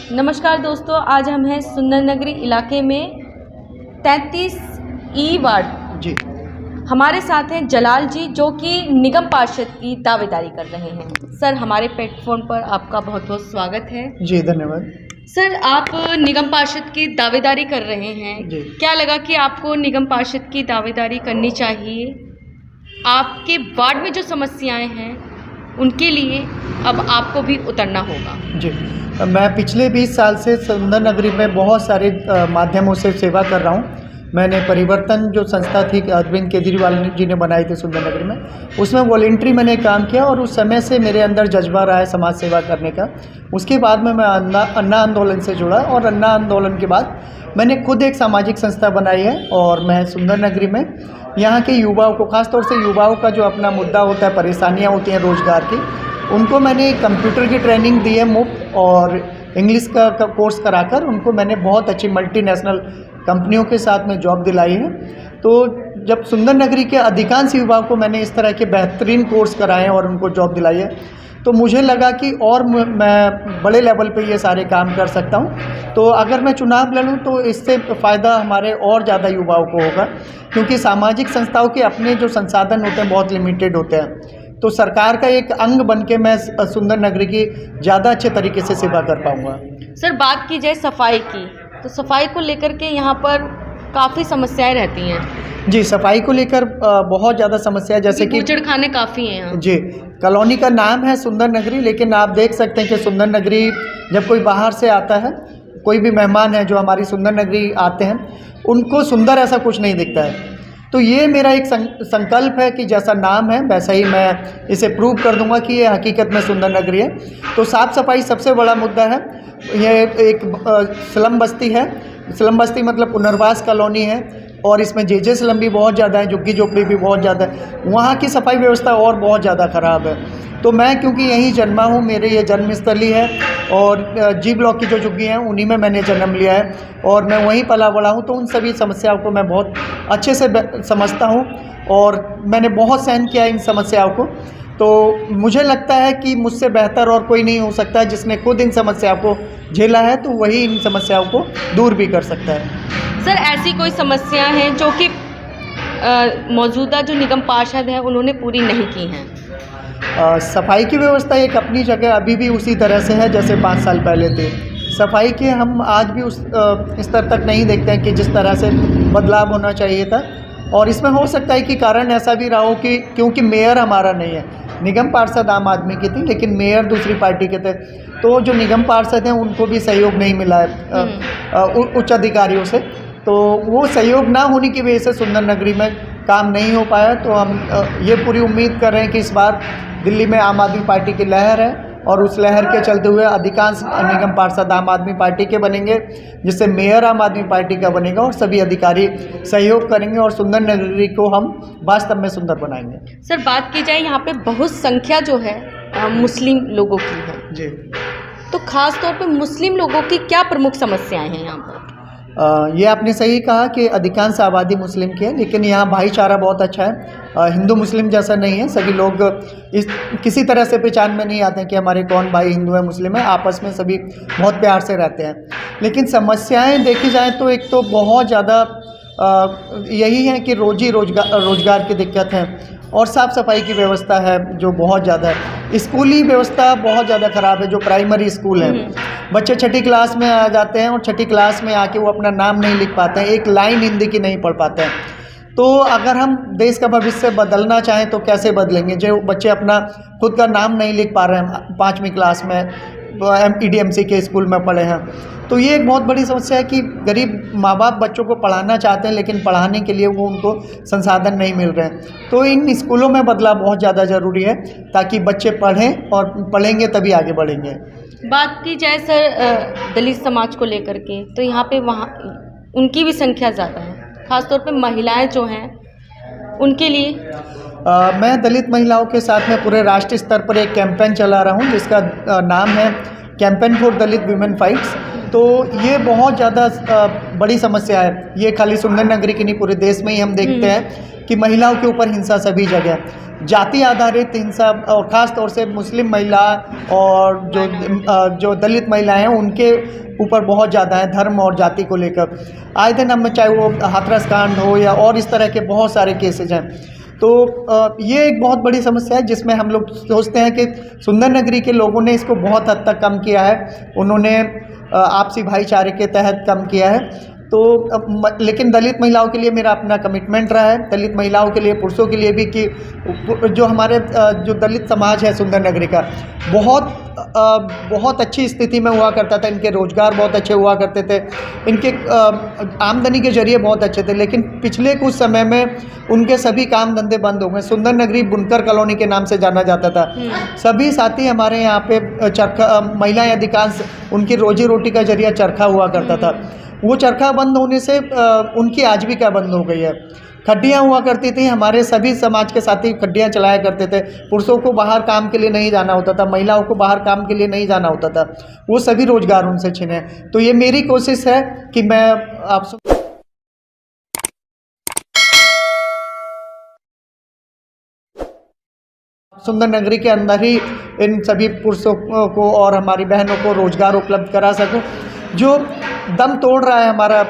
नमस्कार दोस्तों, आज हम हैं सुंदर नगरी इलाके में 33 वार्ड। जी, हमारे साथ हैं जलाल जी, जो कि निगम पार्षद की दावेदारी कर रहे हैं। सर, हमारे प्लेटफॉर्म पर आपका बहुत बहुत स्वागत है। जी धन्यवाद। सर, आप निगम पार्षद की दावेदारी कर रहे हैं। जी। क्या लगा कि आपको निगम पार्षद की दावेदारी करनी चाहिए? आपके वार्ड में जो समस्याएं हैं उनके लिए अब आपको भी उतरना होगा। जी, मैं पिछले 20 साल से सुंदर नगरी में बहुत सारे माध्यमों से सेवा कर रहा हूँ। मैंने परिवर्तन जो संस्था थी अरविंद केजरीवाल जी ने बनाई थी सुंदर नगरी में, उसमें वॉलेंट्री मैंने काम किया और उस समय से मेरे अंदर जज्बा रहा है समाज सेवा करने का। उसके बाद में मैं अन्ना आंदोलन से जुड़ा और अन्ना आंदोलन के बाद मैंने खुद एक सामाजिक संस्था बनाई है और मैं सुंदर नगरी में यहाँ के युवाओं को, खासतौर से युवाओं का जो अपना मुद्दा होता है, परेशानियाँ होती हैं रोज़गार की, उनको मैंने कंप्यूटर की ट्रेनिंग दी है मुफ्त और इंग्लिश का कोर्स कराकर उनको मैंने बहुत अच्छी मल्टीनेशनल कंपनियों के साथ में जॉब दिलाई है। तो जब सुंदर नगरी के अधिकांश युवाओं को मैंने इस तरह के बेहतरीन कोर्स कराए और उनको जॉब दिलाई है, तो मुझे लगा कि और मैं बड़े लेवल पे ये सारे काम कर सकता हूँ। तो अगर मैं चुनाव लड़ूँ तो इससे फ़ायदा हमारे और ज़्यादा युवाओं को होगा, क्योंकि सामाजिक संस्थाओं के अपने जो संसाधन होते हैं बहुत लिमिटेड होते हैं। तो सरकार का एक अंग बन के मैं सुंदर नगरी की ज़्यादा अच्छे तरीके से सेवा कर पाऊँगा। सर, बात की जाए सफाई की, तो सफाई को लेकर के यहाँ पर काफ़ी समस्याएं रहती हैं। जी, सफाई को लेकर बहुत ज़्यादा समस्या है, जैसे कि कूचड़खाने काफ़ी हैं यहाँ। जी, कॉलोनी का नाम है सुंदर नगरी, लेकिन आप देख सकते हैं कि सुंदर नगरी जब कोई बाहर से आता है, कोई भी मेहमान है जो हमारी सुंदर नगरी आते हैं, उनको सुंदर ऐसा कुछ नहीं दिखता है। तो ये मेरा एक संकल्प है कि जैसा नाम है वैसा ही मैं इसे प्रूव कर दूंगा कि ये हकीकत में सुंदर नगरी है। तो साफ़ सफाई सबसे बड़ा मुद्दा है। ये एक स्लम बस्ती है। स्लम बस्ती मतलब पुनर्वास कॉलोनी है और इसमें जे स्लम भी बहुत ज़्यादा है, झुग्गी झोपड़ी भी बहुत ज़्यादा है। वहाँ की सफाई व्यवस्था और बहुत ज़्यादा ख़राब है। तो मैं क्योंकि यहीं जन्मा हूँ, मेरे ये जन्मस्थली है और जी ब्लॉक की जो झुग्गी हैं उन्हीं में मैंने जन्म लिया है और मैं वहीं पला बड़ा हूँ, तो उन सभी समस्याओं को मैं बहुत अच्छे से समझता हूँ और मैंने बहुत सहन किया इन समस्याओं को। तो मुझे लगता है कि मुझसे बेहतर और कोई नहीं हो सकता है, जिसने खुद इन समस्याओं को झेला है तो वही इन समस्याओं को दूर भी कर सकता है। सर, ऐसी कोई समस्या हैं जो कि मौजूदा जो निगम पार्षद हैं उन्होंने पूरी नहीं की हैं? सफाई की व्यवस्था एक अपनी जगह अभी भी उसी तरह से है जैसे 5 साल पहले थे। सफाई के हम आज भी उस स्तर तक नहीं देखते हैं कि जिस तरह से बदलाव होना चाहिए था। और इसमें हो सकता है कि कारण ऐसा भी रहा हो कि क्योंकि मेयर हमारा नहीं है, निगम पार्षद आम आदमी की थी लेकिन मेयर दूसरी पार्टी के थे, तो जो निगम पार्षद हैं उनको भी सहयोग नहीं मिला है उच्च अधिकारियों से। तो वो सहयोग ना होने की वजह से सुंदर नगरी में काम नहीं हो पाया। तो हम ये पूरी उम्मीद कर रहे हैं कि इस बार दिल्ली में आम आदमी पार्टी की लहर है और उस लहर के चलते हुए अधिकांश निगम पार्षद आम आदमी पार्टी के बनेंगे, जिससे मेयर आम आदमी पार्टी का बनेगा और सभी अधिकारी सहयोग करेंगे और सुंदर नगरी को हम वास्तव में सुंदर बनाएंगे। सर, बात की जाए यहाँ पे बहुत संख्या जो है मुस्लिम लोगों की है जी, तो खास तौर पे मुस्लिम लोगों की क्या प्रमुख समस्याएं हैं यहाँ पर? ये आपने सही कहा कि अधिकांश आबादी मुस्लिम की है, लेकिन यहाँ भाईचारा बहुत अच्छा है। हिंदू मुस्लिम जैसा नहीं है, सभी लोग इस किसी तरह से पहचान में नहीं आते हैं कि हमारे कौन भाई हिंदू है मुस्लिम है, आपस में सभी बहुत प्यार से रहते हैं। लेकिन समस्याएं देखी जाए तो एक तो बहुत ज़्यादा यही है कि रोजगार की दिक्कत है और साफ़ सफाई की व्यवस्था है जो बहुत ज़्यादा है। स्कूली व्यवस्था बहुत ज़्यादा ख़राब है। जो प्राइमरी स्कूल है, बच्चे 6ठी क्लास में आ जाते हैं और 6ठी क्लास में आके वो अपना नाम नहीं लिख पाते हैं, एक लाइन हिंदी की नहीं पढ़ पाते हैं। तो अगर हम देश का भविष्य बदलना चाहें तो कैसे बदलेंगे? जो बच्चे अपना खुद का नाम नहीं लिख पा रहे हैं 5वीं क्लास में, EDMC के स्कूल में पढ़े हैं, तो ये एक बहुत बड़ी समस्या है कि गरीब माँ बाप बच्चों को पढ़ाना चाहते हैं लेकिन पढ़ाने के लिए वो उनको संसाधन नहीं मिल रहे हैं। तो इन स्कूलों में बदलाव बहुत ज़्यादा ज़रूरी है ताकि बच्चे पढ़ें और पढ़ेंगे तभी आगे बढ़ेंगे। बात की जाए सर दलित समाज को लेकर के, तो यहाँ पे वहाँ उनकी भी संख्या ज़्यादा है, खासतौर पे महिलाएं जो हैं उनके लिए। मैं दलित महिलाओं के साथ में पूरे राष्ट्रीय स्तर पर एक कैंपेन चला रहा हूँ जिसका नाम है campaign for Dalit women fights. तो ये बहुत ज़्यादा बड़ी समस्या है। ये खाली सुंदर नगरी की नहीं, पूरे देश में ही हम देखते हैं कि महिलाओं के ऊपर हिंसा सभी जगह, जाति आधारित हिंसा, और ख़ास तौर से मुस्लिम महिला और जो दलित महिलाएं हैं उनके ऊपर बहुत ज़्यादा है, धर्म और जाति को लेकर। आए दिन हम चाहे वो हाथरस कांड हो या और इस तरह के बहुत सारे केसेज हैं। तो ये एक बहुत बड़ी समस्या है जिसमें हम लोग सोचते हैं कि सुंदर नगरी के लोगों ने इसको बहुत हद तक कम किया है। उन्होंने आपसी भाईचारे के तहत कम किया है। तो लेकिन दलित महिलाओं के लिए मेरा अपना कमिटमेंट रहा है, दलित महिलाओं के लिए, पुरुषों के लिए भी, कि जो हमारे जो दलित समाज है सुंदर नगरी का बहुत अच्छी स्थिति में हुआ करता था। इनके रोज़गार बहुत अच्छे हुआ करते थे, इनके आमदनी के जरिए बहुत अच्छे थे। लेकिन पिछले कुछ समय में उनके सभी काम धंधे बंद हो गए। सुंदर नगरी बुनकर कॉलोनी के नाम से जाना जाता था। सभी साथी हमारे यहाँ पे चरखा, महिलाएं अधिकांश, उनकी रोजी रोटी का जरिया चरखा हुआ करता था। वो चरखा बंद होने से उनकी आजीविका बंद हो गई है। खड्डियाँ हुआ करती थी, हमारे सभी समाज के साथी खड्डियाँ चलाया करते थे। पुरुषों को बाहर काम के लिए नहीं जाना होता था, महिलाओं को बाहर काम के लिए नहीं जाना होता था। वो सभी रोजगार उनसे छिने। तो ये मेरी कोशिश है कि मैं आप सुंदर नगरी के अंदर ही इन सभी पुरुषों को और हमारी बहनों को रोजगार उपलब्ध करा सकूं। जो दम तोड़ रहा है हमारा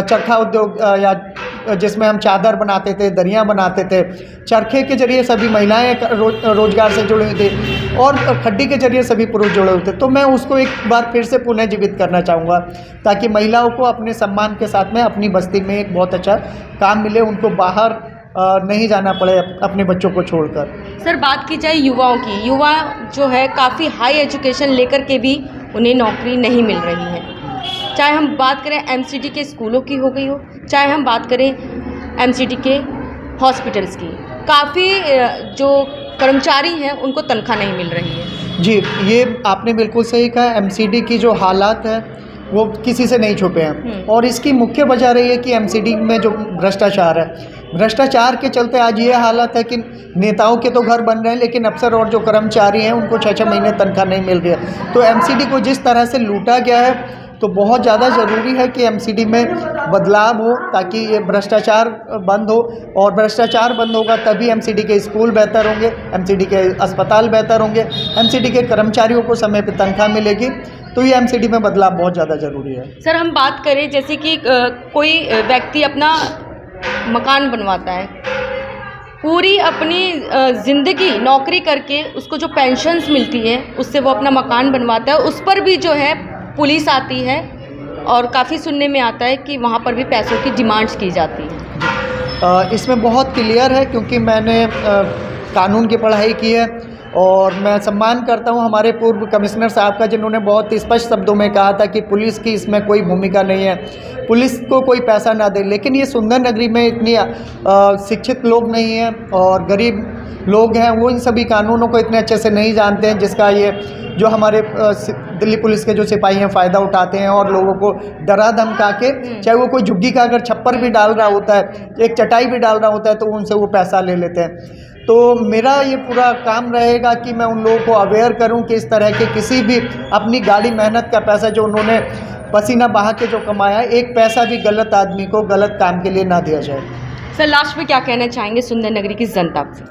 चरखा उद्योग, या जिसमें हम चादर बनाते थे, दरियाँ बनाते थे, चरखे के जरिए सभी महिलाएं रोजगार से जुड़ी हुई थी और खड्डी के जरिए सभी पुरुष जुड़े हुए थे। तो मैं उसको एक बार फिर से पुनः जीवित करना चाहूँगा ताकि महिलाओं को अपने सम्मान के साथ में अपनी बस्ती में एक बहुत अच्छा काम मिले, उनको बाहर नहीं जाना पड़े अपने बच्चों को छोड़कर। सर, बात की जाए युवाओं की, युवा जो है काफ़ी हाई एजुकेशन लेकर के भी उन्हें नौकरी नहीं मिल रही है। चाहे हम बात करें एमसीडी के स्कूलों की हो गई हो, चाहे हम बात करें एमसीडी के हॉस्पिटल्स की, काफ़ी जो कर्मचारी हैं उनको तनख्वाह नहीं मिल रही है। जी, ये आपने बिल्कुल सही कहा। एमसीडी की जो हालात है वो किसी से नहीं छुपे हैं और इसकी मुख्य वजह रही है कि एमसीडी में जो भ्रष्टाचार है, भ्रष्टाचार के चलते आज ये हालत है कि नेताओं के तो घर बन रहे हैं लेकिन अफसर और जो कर्मचारी हैं उनको 6-6 महीने तनख्वाह नहीं मिल रही है। तो एमसीडी को जिस तरह से लूटा गया है, तो बहुत ज़्यादा ज़रूरी है कि एमसीडी में बदलाव हो ताकि ये भ्रष्टाचार बंद हो, और भ्रष्टाचार बंद होगा तभी एमसीडी के स्कूल बेहतर होंगे, एमसीडी के अस्पताल बेहतर होंगे, एमसीडी के कर्मचारियों को समय पर तनख्वाह मिलेगी। तो ये एमसीडी में बदलाव बहुत ज़्यादा ज़रूरी है। सर, हम बात करें जैसे कि कोई व्यक्ति अपना मकान बनवाता है, पूरी अपनी ज़िंदगी नौकरी करके उसको जो पेंशन्स मिलती है उससे वो अपना मकान बनवाता है, उस पर भी जो है पुलिस आती है और काफ़ी सुनने में आता है कि वहाँ पर भी पैसों की डिमांड्स की जाती है। इसमें बहुत क्लियर है क्योंकि मैंने कानून की पढ़ाई की है और मैं सम्मान करता हूं हमारे पूर्व कमिश्नर साहब का, जिन्होंने बहुत स्पष्ट शब्दों में कहा था कि पुलिस की इसमें कोई भूमिका नहीं है, पुलिस को कोई पैसा ना दे। लेकिन ये सुंदर नगरी में इतनी शिक्षित लोग नहीं हैं और गरीब लोग हैं, वो इन सभी कानूनों को इतने अच्छे से नहीं जानते हैं, जिसका ये जो हमारे दिल्ली पुलिस के जो सिपाही हैं फ़ायदा उठाते हैं और लोगों को डरा धमका के, चाहे वो कोई झुग्गी का अगर छप्पर भी डाल रहा होता है, एक चटाई भी डाल रहा होता है, तो उनसे वो पैसा ले लेते हैं। तो मेरा ये पूरा काम रहेगा कि मैं उन लोगों को अवेयर करूं कि इस तरह के किसी भी अपनी गाड़ी मेहनत का पैसा जो उन्होंने पसीना बहा के जो कमाया है, एक पैसा भी गलत आदमी को गलत काम के लिए ना दिया जाए। सर, लास्ट में क्या कहना चाहेंगे सुंदर नगरी की जनता से?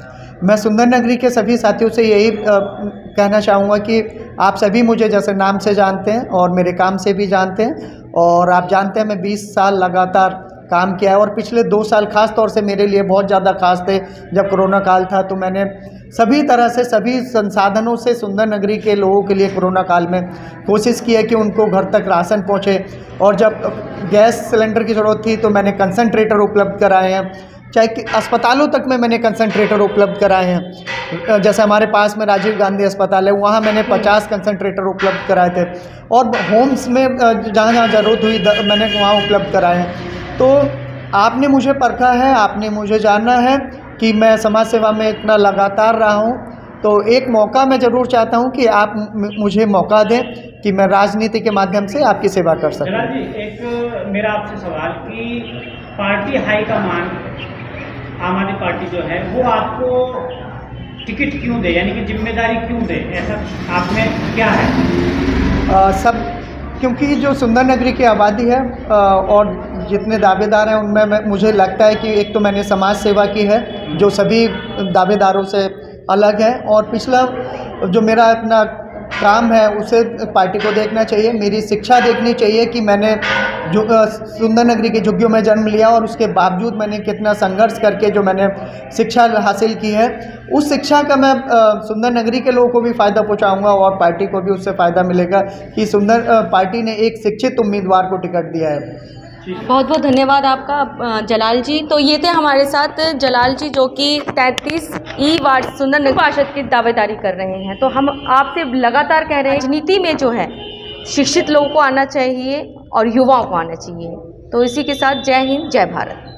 मैं सुंदर नगरी के सभी साथियों से यही कहना चाहूँगा कि आप सभी मुझे जैसे नाम से जानते हैं और मेरे काम से भी जानते हैं, और आप जानते हैं मैं 20 साल लगातार काम किया है और पिछले 2 साल खास तौर से मेरे लिए बहुत ज़्यादा खास थे। जब कोरोना काल था तो मैंने सभी तरह से सभी संसाधनों से सुंदर नगरी के लोगों के लिए कोरोना काल में कोशिश की है कि उनको घर तक राशन पहुँचे, और जब गैस सिलेंडर की ज़रूरत थी तो मैंने कंसंट्रेटर उपलब्ध कराए हैं, चाहे कि अस्पतालों तक में मैंने कंसंट्रेटर उपलब्ध कराए हैं। जैसे हमारे पास में राजीव गांधी अस्पताल है, वहाँ मैंने 50 कंसंट्रेटर उपलब्ध कराए थे, और होम्स में जहाँ जहाँ ज़रूरत हुई मैंने वहाँ उपलब्ध कराए हैं। तो आपने मुझे परखा है, आपने मुझे जाना है कि मैं समाज सेवा में इतना लगातार रहा हूँ, तो एक मौका मैं ज़रूर चाहता हूँ कि आप मुझे मौका दें कि मैं राजनीति के माध्यम से आपकी सेवा कर सकूँ। जी, एक मेरा आपसे सवाल कि पार्टी हाईकमान आम आदमी पार्टी जो है वो आपको टिकट क्यों दे, यानी कि जिम्मेदारी क्यों दे, ऐसा आप में क्या है? सब क्योंकि जो सुंदर नगरी की आबादी है और जितने दावेदार हैं उनमें मुझे लगता है कि एक तो मैंने समाज सेवा की है जो सभी दावेदारों से अलग है, और पिछला जो मेरा अपना काम है उसे पार्टी को देखना चाहिए। मेरी शिक्षा देखनी चाहिए कि मैंने जो सुंदर नगरी के झुग्गियों में जन्म लिया और उसके बावजूद मैंने कितना संघर्ष करके जो मैंने शिक्षा हासिल की है, उस शिक्षा का मैं सुंदर नगरी के लोगों को भी फ़ायदा पहुंचाऊंगा और पार्टी को भी उससे फ़ायदा मिलेगा कि सुंदर पार्टी ने एक शिक्षित उम्मीदवार को टिकट दिया है। बहुत बहुत धन्यवाद आपका जलाल जी। तो ये थे हमारे साथ जलाल जी जो कि 33 ई वार्ड सुंदर नगर पार्षद की दावेदारी कर रहे हैं। तो हम आपसे लगातार कह रहे हैं राजनीति में जो है शिक्षित लोगों को आना चाहिए और युवाओं को आना चाहिए। तो इसी के साथ जय हिंद, जय भारत।